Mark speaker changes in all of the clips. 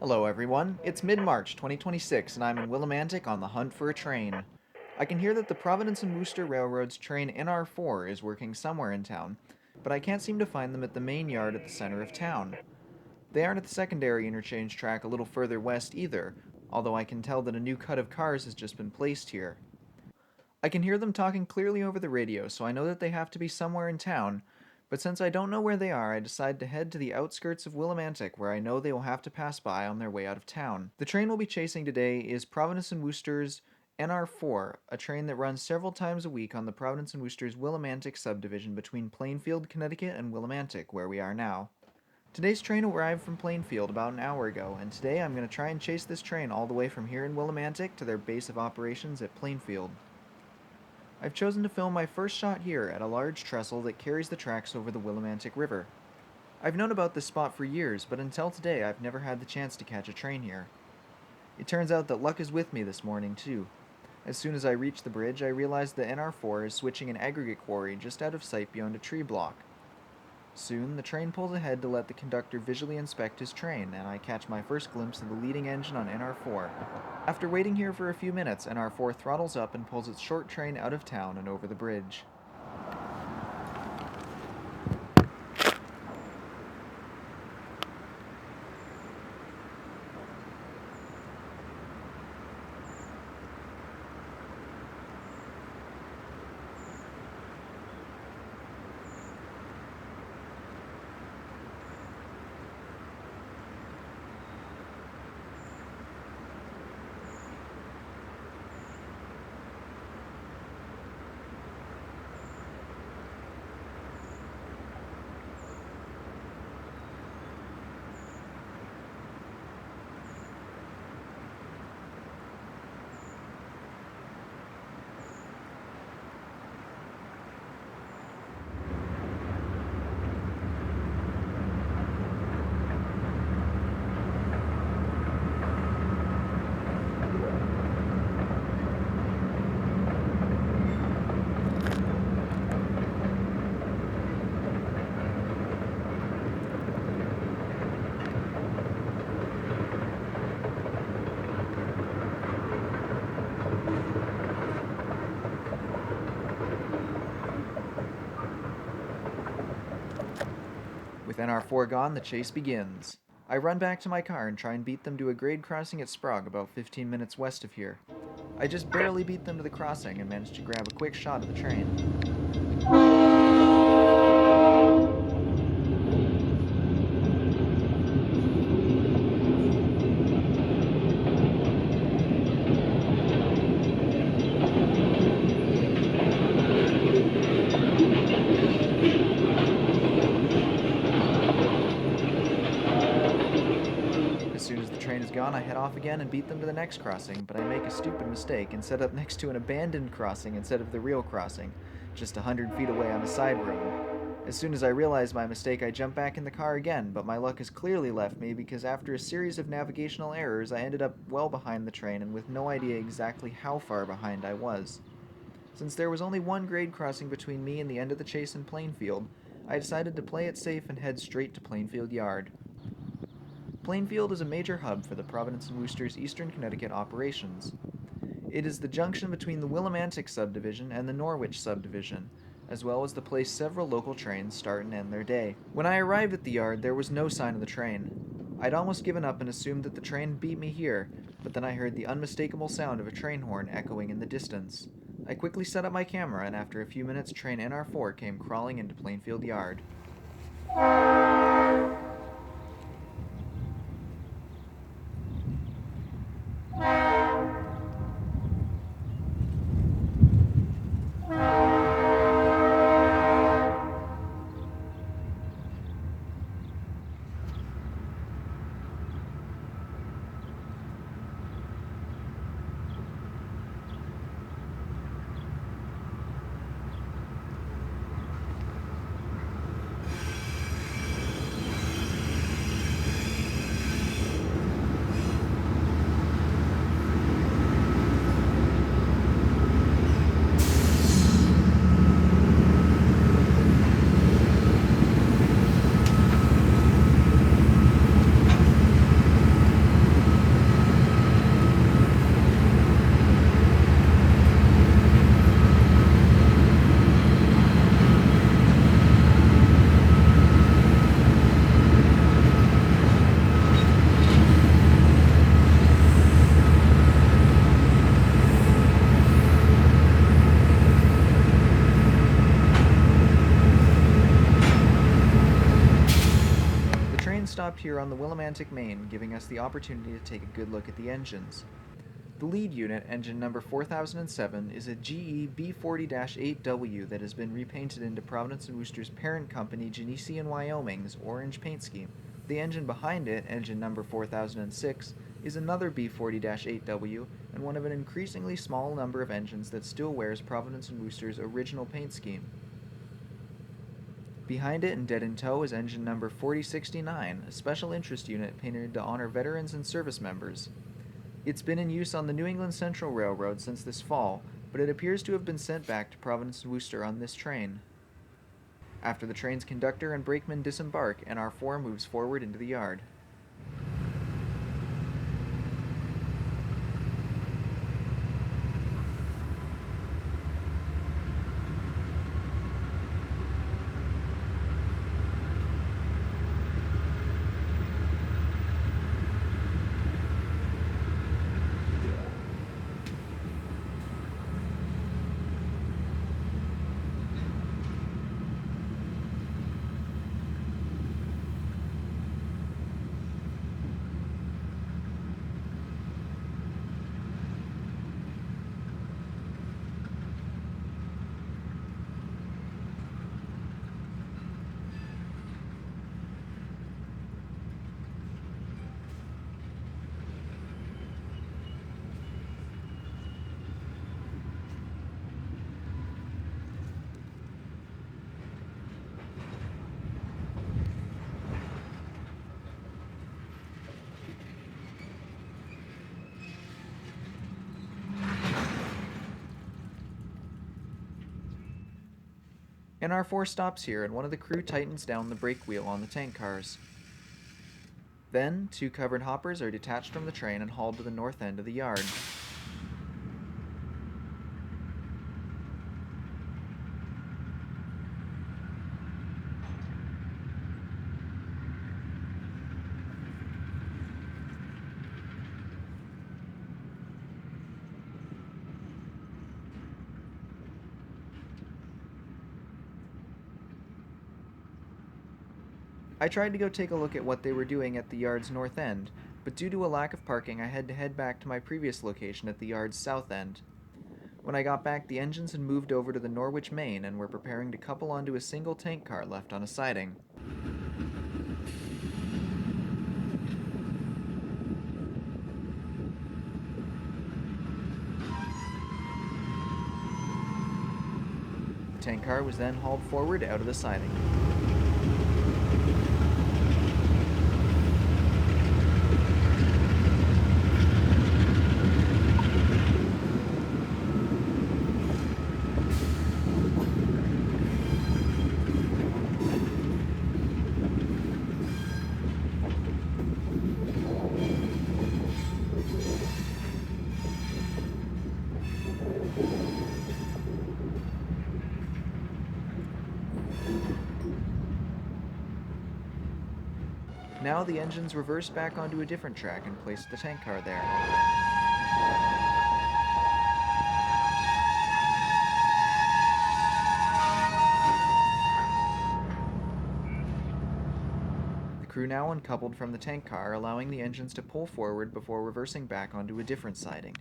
Speaker 1: Hello everyone, it's mid-March 2026 and I'm in Willimantic on the hunt for a train. I can hear that the Providence and Worcester Railroad's train NR4 is working somewhere in town, but I can't seem to find them at the main yard at the center of town. They aren't at the secondary interchange track a little further west either, although I can tell that a new cut of cars has just been placed here. I can hear them talking clearly over the radio, so I know that they have to be somewhere in town, but since I don't know where they are, I decide to head to the outskirts of Willimantic, where I know they will have to pass by on their way out of town. The train we'll be chasing today is Providence and Worcester's NR4, a train that runs several times a week on the Providence and Worcester's Willimantic subdivision between Plainfield, Connecticut and Willimantic, where we are now. Today's train arrived from Plainfield about an hour ago, and today I'm going to try and chase this train all the way from here in Willimantic to their base of operations at Plainfield. I've chosen to film my first shot here at a large trestle that carries the tracks over the Willimantic River. I've known about this spot for years, but until today I've never had the chance to catch a train here. It turns out that luck is with me this morning, too. As soon as I reach the bridge, I realize the NR4 is switching an aggregate quarry just out of sight beyond a tree block. Soon, the train pulls ahead to let the conductor visually inspect his train, and I catch my first glimpse of the leading engine on NR4. After waiting here for a few minutes, NR4 throttles up and pulls its short train out of town and over the bridge. With NR4 gone, the chase begins. I run back to my car and try and beat them to a grade crossing at Sprague about 15 minutes west of here. I just barely beat them to the crossing and managed to grab a quick shot of the train. As soon as the train is gone, I head off again and beat them to the next crossing, but I make a stupid mistake and set up next to an abandoned crossing instead of the real crossing, just 100 feet away on a side road. As soon as I realize my mistake, I jump back in the car again, but my luck has clearly left me because after a series of navigational errors, I ended up well behind the train and with no idea exactly how far behind I was. Since there was only one grade crossing between me and the end of the chase in Plainfield, I decided to play it safe and head straight to Plainfield Yard. Plainfield is a major hub for the Providence and Worcester's Eastern Connecticut operations. It is the junction between the Willimantic subdivision and the Norwich subdivision, as well as the place several local trains start and end their day. When I arrived at the yard, there was no sign of the train. I'd almost given up and assumed that the train beat me here, but then I heard the unmistakable sound of a train horn echoing in the distance. I quickly set up my camera, and after a few minutes, train NR4 came crawling into Plainfield Yard. are on the Willimantic main, giving us the opportunity to take a good look at the engines. The lead unit, engine number 4007, is a GE B40-8W that has been repainted into Providence and Worcester's parent company Genesi in Wyoming's orange paint scheme. The engine behind it, engine number 4006, is another B40-8W and one of an increasingly small number of engines that still wears Providence and Worcester's original paint scheme. Behind it and dead in tow is engine number 4069, a special interest unit painted to honor veterans and service members. It's been in use on the New England Central Railroad since this fall, but it appears to have been sent back to Providence and Worcester on this train. After the train's conductor and brakeman disembark, NR4 moves forward into the yard. NR4 stops here and one of the crew tightens down the brake wheel on the tank cars. Then, 2 covered hoppers are detached from the train and hauled to the north end of the yard. I tried to go take a look at what they were doing at the yard's north end, but due to a lack of parking I had to head back to my previous location at the yard's south end. When I got back, the engines had moved over to the Norwich main and were preparing to couple onto a single tank car left on a siding. The tank car was then hauled forward out of the siding. Now the engines reverse back onto a different track and place the tank car there. The crew now uncoupled from the tank car, allowing the engines to pull forward before reversing back onto a different siding.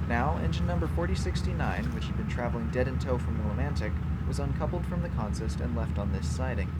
Speaker 1: Now, engine number 4069, which had been traveling dead in tow from Willimantic, was uncoupled from the consist and left on this siding.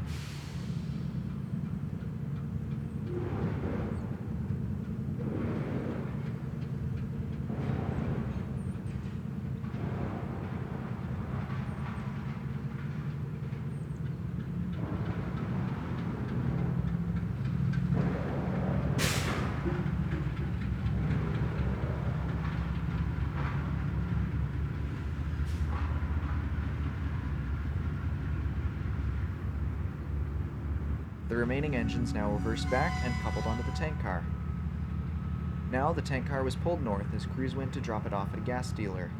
Speaker 1: the remaining engines now reversed back and coupled onto the tank car. Now the tank car was pulled north as crews went to drop it off at a gas dealer.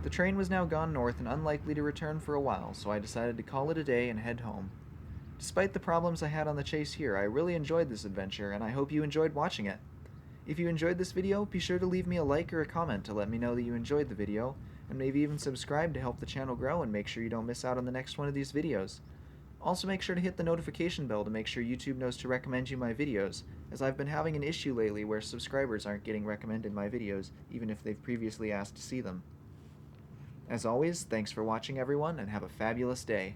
Speaker 1: The train was now gone north and unlikely to return for a while, so I decided to call it a day and head home. Despite the problems I had on the chase here, I really enjoyed this adventure, and I hope you enjoyed watching it. If you enjoyed this video, be sure to leave me a like or a comment to let me know that you enjoyed the video, and maybe even subscribe to help the channel grow and make sure you don't miss out on the next one of these videos. Also make sure to hit the notification bell to make sure YouTube knows to recommend you my videos, as I've been having an issue lately where subscribers aren't getting recommended my videos, even if they've previously asked to see them. As always, thanks for watching everyone, and have a fabulous day.